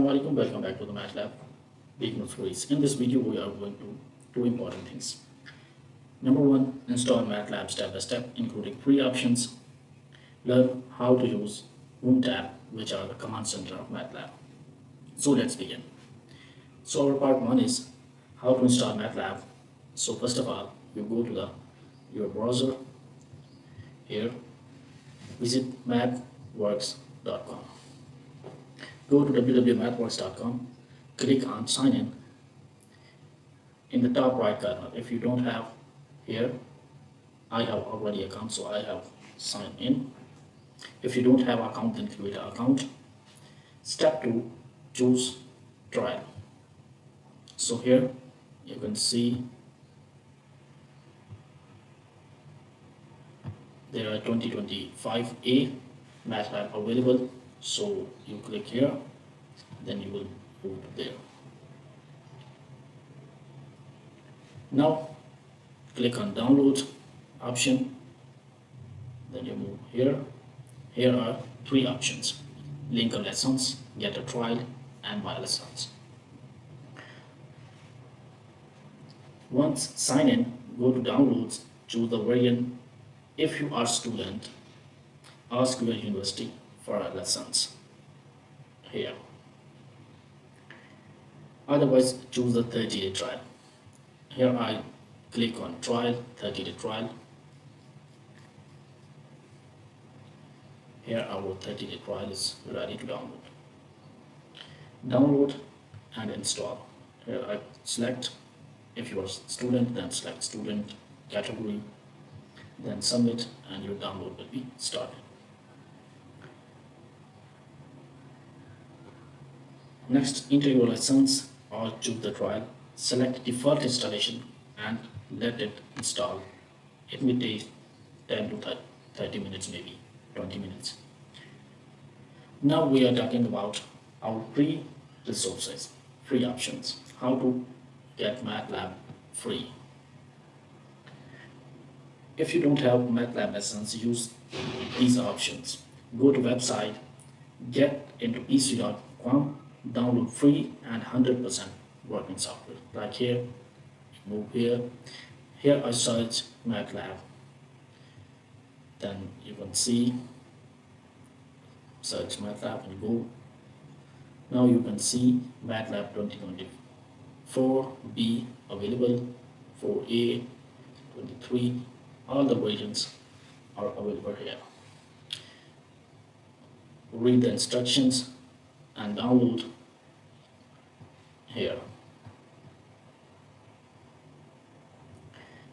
Assalamu Alaikum, welcome back to the MATLAB beginner series. In this video, we are going to do important things. Number one, install MATLAB step by step, including free options. Learn how to use Home tab, which are the command center of MATLAB. So let's begin. So our part one is how to install MATLAB. So first of all, you go to your browser. Here, visit mathworks.com. Go to www.mathworks.com, click on sign in. In the top right corner, if you don't have here, I have already account, so I have signed in. If you don't have account, then create an account. Step 2, choose trial. So here you can see there are 2025A MATLAB available. So you click here, then you will move there. Now click on download option, then you move here. Here are three options: link a lessons, get a trial, and my lessons. Once sign in, go to downloads, choose the variant. If you are student, ask your university for lessons here. Otherwise, choose the 30-day trial. Here I click on trial, 30-day trial. Here our 30-day trial is ready to download. Download and install. Here I select, if you are student, then select student category, then submit, and your download will be started. Next, enter your lessons or choose the trial. Select default installation and let it install. It may take 10 to 30 minutes, maybe 20 minutes. Now we are talking about our free resources, free options, how to get MATLAB free. If you don't have MATLAB lessons, use these options. Go to website GetIntoPC.com, download free and 100% working software. Like here, move here. Here I search MATLAB. Then you can see, search MATLAB and go. Now you can see MATLAB 2024B available, 4A, 23. All the versions are available here. Read the instructions and download here.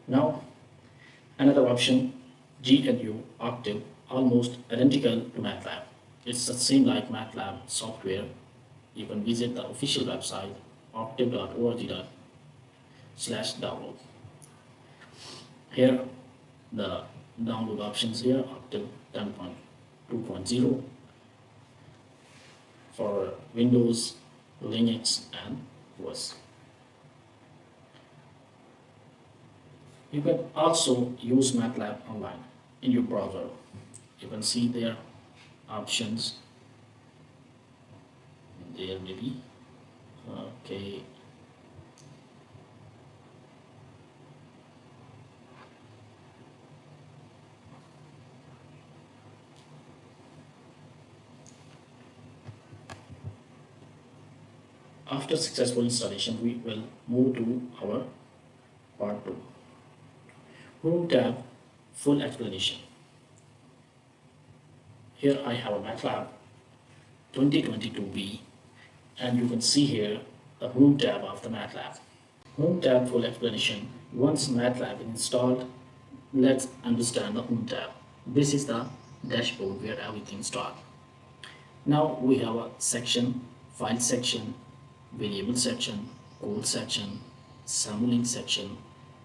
Now another option, GNU Octave, almost identical to MATLAB. It's the same like MATLAB software. You can visit the official website octave.org/download. Here the download options here, Octave 10.2.0 for Windows, Linux, and OS. You can also use MATLAB online in your browser. You can see their options there, maybe. Okay. After successful installation, we will move to our part 2. Home tab, full explanation. Here I have a MATLAB 2022B, and you can see here the Home tab of the MATLAB. Home tab full explanation. Once MATLAB is installed, let's understand the Home tab. This is the dashboard where everything starts. Now we have a section, file section, variable section, code section, Simulink section,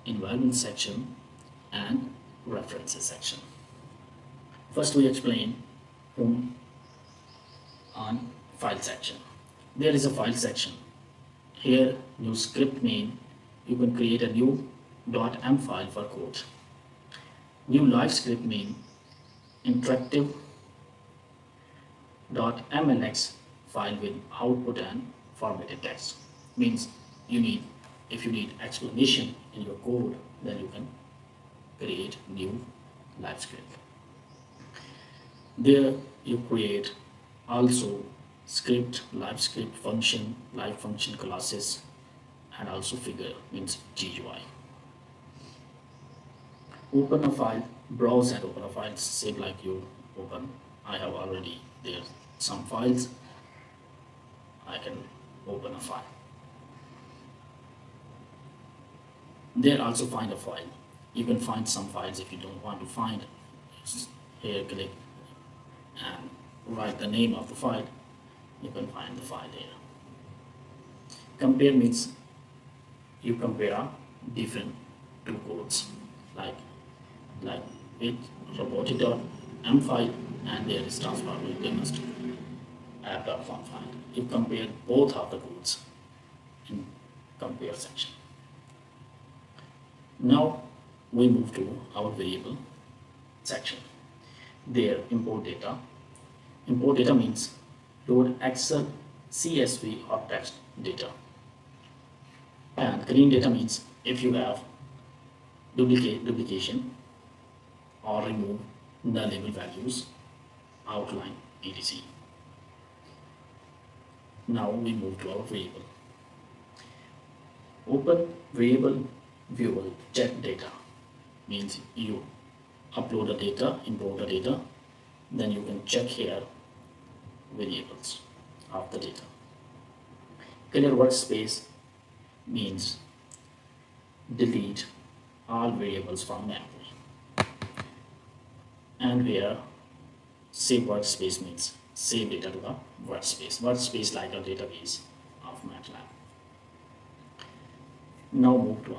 environment section, and references section. First we explain Home on file section. There is a file section. Here, new script name. You can create a new .m file for code. New live script name, interactive .mlx file with output and formatted text. Means if you need explanation in your code, then you can create new live script. There you create also script, live script function, live function classes, and also figure means GUI. Open a file, browse and open a file, same like you open. I have already there some files. I can open a file. There also find a file. You can find some files if you don't want to find. Here click and write the name of the file. You can find the file here. Compare means you compare different two codes like with robotic.m file and there is transformer app.com file. You compare both of the codes in compare section. Now we move to our variable section. There import data. Import data means load Excel, CSV or text data. And clean data means if you have duplication or remove the label values, outline, etc. Now we move to our variable. Open variable viewer, check data. Means you upload the data, import the data, then you can check here variables of the data. Clear workspace means delete all variables from memory. And here save workspace means save data to the workspace. Workspace like a database of MATLAB. Now move to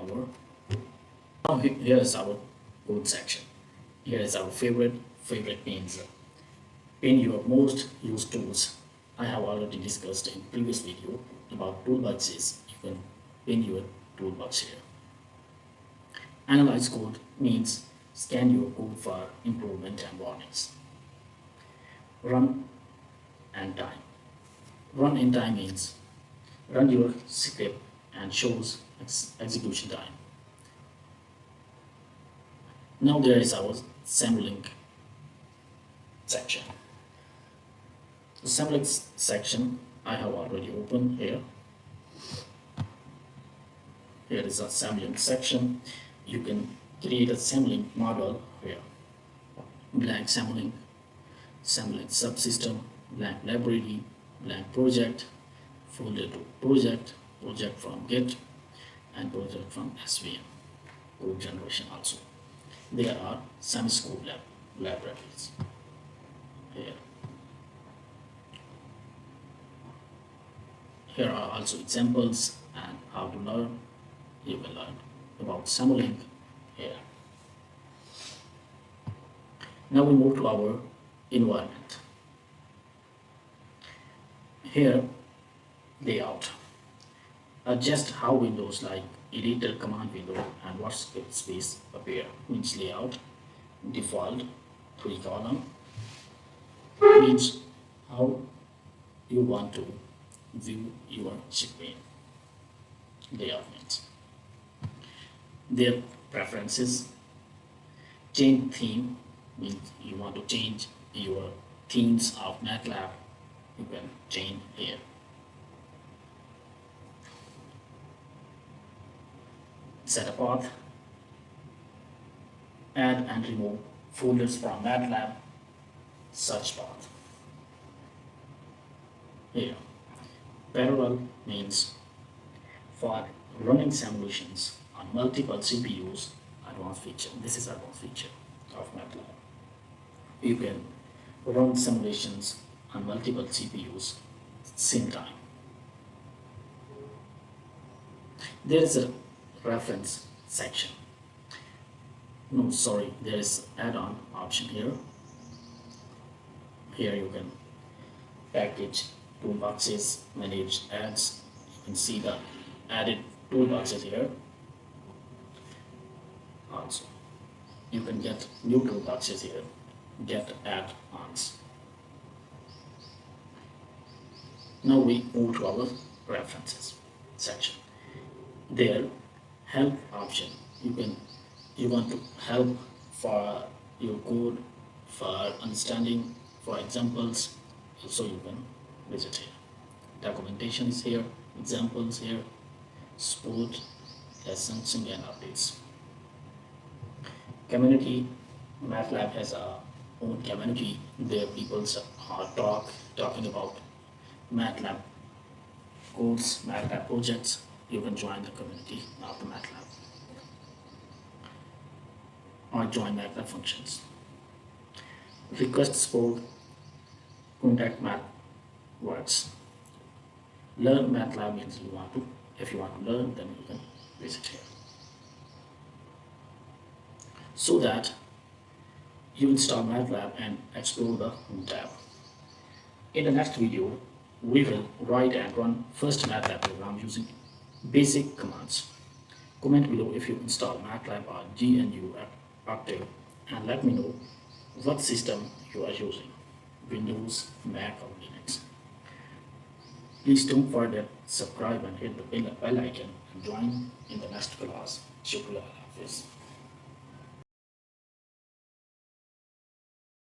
our, here is our code section. Here is our favorite means pin your most used tools. I have already discussed in previous video about toolboxes. You can pin your toolbox here. Analyze code means scan your code for improvement and warnings. Run and time. Run in time means run your script and shows execution time. Now there is our Simulink section. The Simulink section I have already opened here. Here is a Simulink section. You can create a Simulink model here. Blank Simulink, Simulink subsystem, blank library, blank project, folder to project, project from Git, and project from SVM. Code generation also. There are some scope libraries here. Here are also examples and how to learn. You will learn about Simulink here. Now we move to our environment. Here, layout. Adjust how windows like editor, command window and workspace appear. Means layout, default, 3 column. Means how you want to view your screen. Layout means their preferences. Change theme means you want to change your themes of MATLAB. You can change here. Set a path. Add and remove folders from MATLAB. Search path. Here. Parallel means for running simulations on multiple CPUs, advanced feature. This is advanced feature of MATLAB. You can run simulations on multiple CPUs same time. There is a reference section. No, sorry, there is add-on option here. Here you can package toolboxes, manage ads. You can see the added toolboxes here. Also, you can get new toolboxes here. Get add-ons. Now we move to our references section. There, help option. You want to help for your code, for understanding, for examples, so you can visit here. Documentation is here, examples here, support, licensing and updates. Community, MATLAB has a own community where people are talking about MATLAB codes, MATLAB projects. You can join the community of the MATLAB or join MATLAB functions. Request support, contact Math works. Learn MATLAB means if you want to learn, then you can visit here. So that you install MATLAB and explore the Home tab. In the next video, we will write and run first MATLAB program using basic commands. Comment below if you install MATLAB or GNU Octave and let me know what system you are using, Windows, Mac or Linux. Please don't forget subscribe and hit the bell icon and join in the next class. Shukriya. Hafiz.